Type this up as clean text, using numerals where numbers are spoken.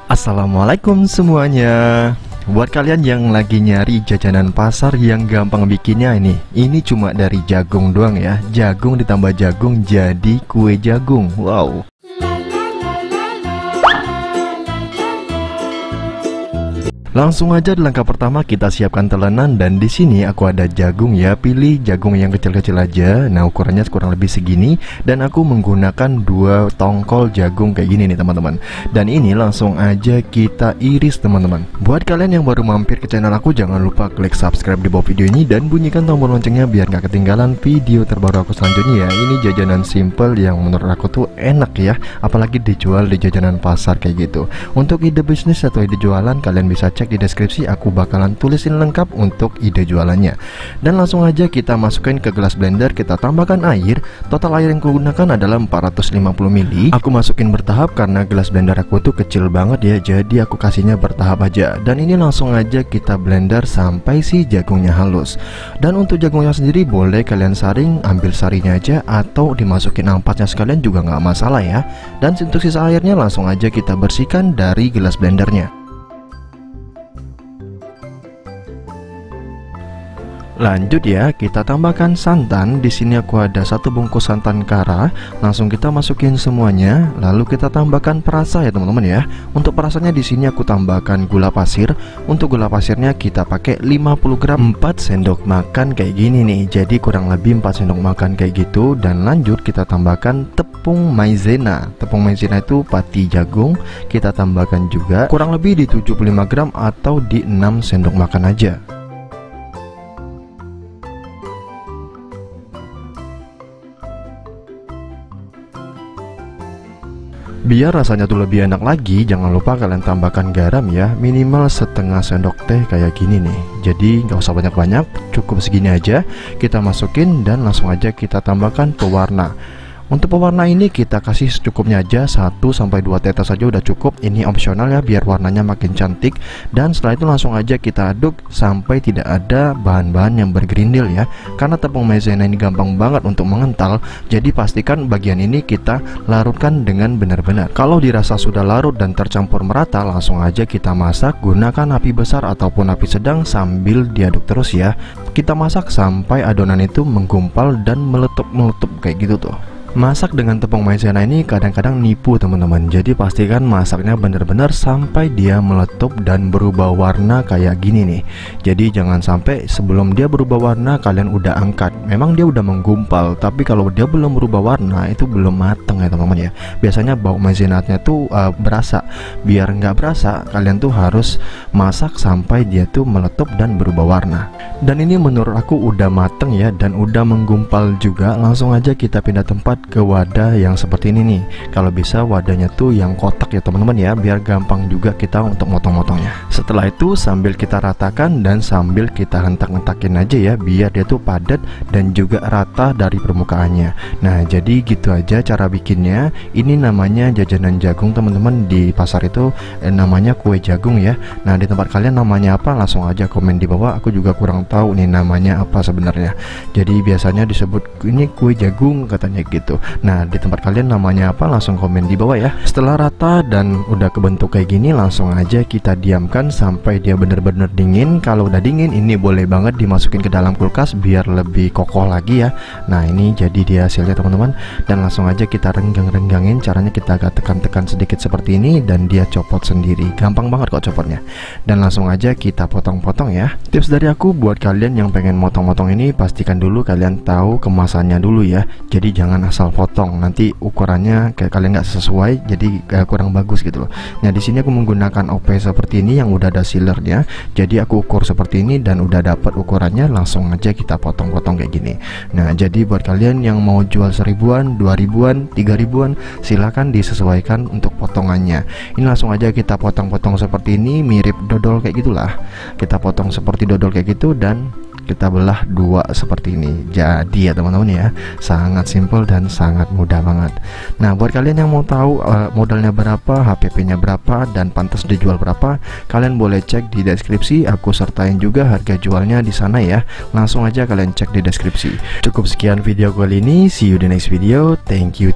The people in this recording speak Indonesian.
Assalamualaikum semuanya. Buat kalian yang lagi nyari jajanan pasar yang gampang bikinnya ini cuma dari jagung doang ya. Jagung ditambah jagung jadi kue jagung. Wow. Langsung aja di langkah pertama kita siapkan telenan, dan di sini aku ada jagung ya. Pilih jagung yang kecil-kecil aja. Nah, ukurannya kurang lebih segini, dan aku menggunakan 2 tongkol jagung kayak gini nih teman-teman. Dan ini langsung aja kita iris teman-teman. Buat kalian yang baru mampir ke channel aku, jangan lupa klik subscribe di bawah video ini dan bunyikan tombol loncengnya biar gak ketinggalan video terbaru aku selanjutnya ya. Ini jajanan simple yang menurut aku tuh enak ya, apalagi dijual di jajanan pasar kayak gitu. Untuk ide bisnis atau ide jualan, kalian bisa cek di deskripsi, aku bakalan tulisin lengkap untuk ide jualannya. Dan langsung aja kita masukin ke gelas blender, kita tambahkan air. Total air yang kugunakan adalah 450 ml. Aku masukin bertahap karena gelas blender aku tuh kecil banget ya, jadi aku kasihnya bertahap aja. Dan ini langsung aja kita blender sampai si jagungnya halus. Dan untuk jagungnya sendiri boleh kalian saring, ambil sarinya aja atau dimasukin ampasnya sekalian juga nggak masalah ya. Dan untuk sisa airnya langsung aja kita bersihkan dari gelas blendernya. Lanjut ya, kita tambahkan santan. Di sini aku ada 1 bungkus santan kara. Langsung kita masukin semuanya. Lalu kita tambahkan perasa ya teman-teman ya. Untuk perasanya di sini aku tambahkan gula pasir. Untuk gula pasirnya kita pakai 50 gram, 4 sendok makan kayak gini nih. Jadi kurang lebih 4 sendok makan kayak gitu. Dan lanjut kita tambahkan tepung maizena. Tepung maizena itu pati jagung. Kita tambahkan juga kurang lebih di 75 gram atau di 6 sendok makan aja. Biar rasanya tuh lebih enak lagi, jangan lupa kalian tambahkan garam ya, minimal setengah sendok teh kayak gini nih. Jadi nggak usah banyak-banyak, cukup segini aja. Kita masukin dan langsung aja kita tambahkan pewarna. Untuk pewarna ini kita kasih secukupnya aja, 1-2 tetes saja udah cukup. Ini opsional ya, biar warnanya makin cantik. Dan setelah itu langsung aja kita aduk sampai tidak ada bahan-bahan yang bergerindil ya. Karena tepung maizena ini gampang banget untuk mengental, jadi pastikan bagian ini kita larutkan dengan benar-benar. Kalau dirasa sudah larut dan tercampur merata, langsung aja kita masak. Gunakan api besar ataupun api sedang sambil diaduk terus ya. Kita masak sampai adonan itu menggumpal dan meletup-meletup kayak gitu tuh. Masak dengan tepung maizena ini kadang-kadang nipu teman-teman. Jadi pastikan masaknya benar-benar sampai dia meletup dan berubah warna kayak gini nih. Jadi jangan sampai sebelum dia berubah warna kalian udah angkat. Memang dia udah menggumpal, tapi kalau dia belum berubah warna itu belum mateng ya teman-teman ya. Biasanya bau maizenanya tuh berasa. Biar nggak berasa, kalian tuh harus masak sampai dia tuh meletup dan berubah warna. Dan ini menurut aku udah mateng ya, dan udah menggumpal juga. Langsung aja kita pindah tempat ke wadah yang seperti ini nih. Kalau bisa wadahnya tuh yang kotak ya teman-teman ya, biar gampang juga kita untuk motong-motongnya. Setelah itu sambil kita ratakan dan sambil kita hentak-hentakin aja ya, biar dia tuh padat dan juga rata dari permukaannya. Nah, jadi gitu aja cara bikinnya. Ini namanya jajanan jagung teman-teman. Di pasar itu namanya kue jagung ya. Nah, di tempat kalian namanya apa? Langsung aja komen di bawah. Aku juga kurang tahu nih namanya apa sebenarnya. Jadi biasanya disebut ini kue jagung katanya gitu. Nah, di tempat kalian namanya apa? Langsung komen di bawah ya. Setelah rata dan udah kebentuk kayak gini, langsung aja kita diamkan sampai dia bener-bener dingin. Kalau udah dingin, ini boleh banget dimasukin ke dalam kulkas biar lebih kokoh lagi ya. Nah, ini jadi dia hasilnya teman-teman. Dan langsung aja kita renggang-renggangin. Caranya kita agak tekan-tekan sedikit seperti ini dan dia copot sendiri. Gampang banget kok copotnya. Dan langsung aja kita potong-potong ya. Tips dari aku buat kalian yang pengen motong-motong ini, pastikan dulu kalian tahu kemasannya dulu ya. Jadi jangan asal potong, nanti ukurannya kayak kalian nggak sesuai, jadi kurang bagus gitu loh. Nah, di sini aku menggunakan OP seperti ini yang udah ada sealernya. Jadi aku ukur seperti ini dan udah dapat ukurannya, langsung aja kita potong-potong kayak gini. Nah, jadi buat kalian yang mau jual 1000-an, 2000-an, 3000-an, silahkan disesuaikan untuk potongannya. Ini langsung aja kita potong-potong seperti ini, mirip dodol kayak gitulah. Kita potong seperti dodol kayak gitu dan kita belah 2 seperti ini. Jadi ya teman-teman ya, sangat simple dan sangat mudah banget. Nah, buat kalian yang mau tahu modalnya berapa, HPP nya berapa, dan pantas dijual berapa, kalian boleh cek di deskripsi. Aku sertain juga harga jualnya di sana ya. Langsung aja kalian cek di deskripsi. Cukup sekian video kali ini. See you di next video. Thank you.